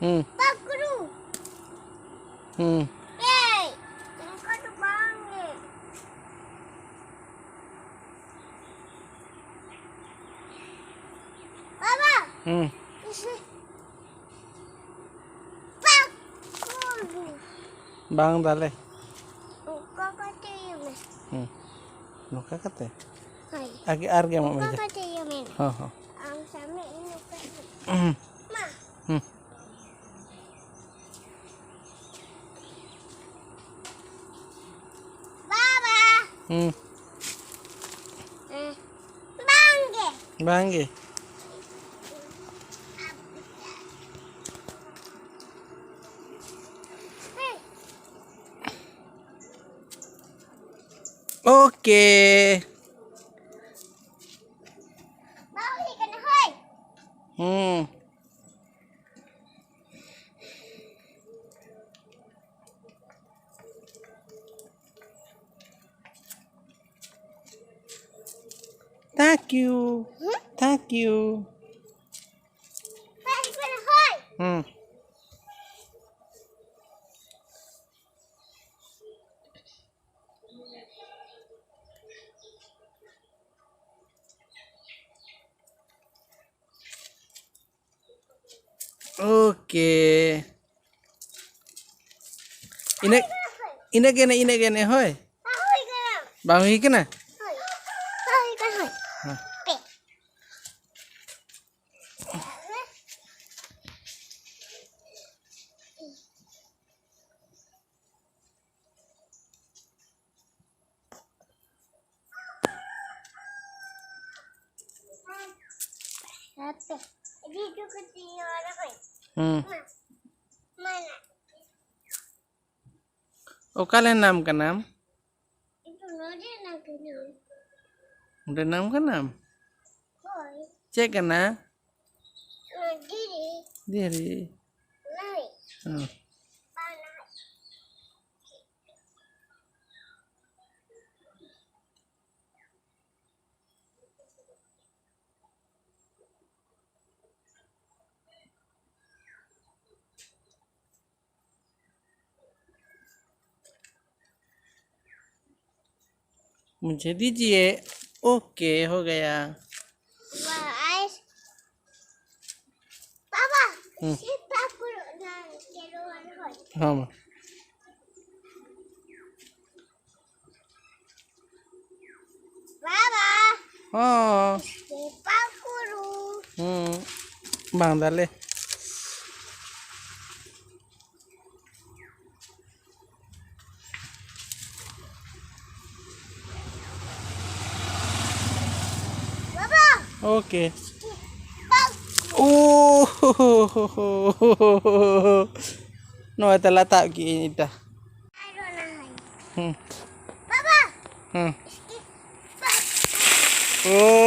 Pakru. Hey, tengok tu bangun. Baba. Pakru. Bang dale. Uka kata ya men. Nuka kate. Hai. Agi arge mak Uka meja. kata ya men. Ha. Ang sama ini uka. Ma. Baba. Bangge. Bangge. Oke. Bawa ikan hai. Thank you. Thank you. Bawa ikan hai. Oke. Ina gene hoy. Bawa ikan hai. Bang ikena. Hai. Bawa ikan hai. Apa? Jadi itu ketinggalan apa? Mana? Okalen naam ka naam? Itu nadi nak kenal. Udah naam ka naam? Hoi. Cek kana? Diri. Diri. Nai. Hmm. Panas. मुझे दीजिए. Okay हो गया. Guys. Papa. Siapa kurang dan keluar hoi. हाँ माँ. Baba. हाँ. Siapa kurang. Bang dale. Baba. Okay. Bang. No ita letak gini dah. I don't know. Baba. Hmm. Bang. Oh.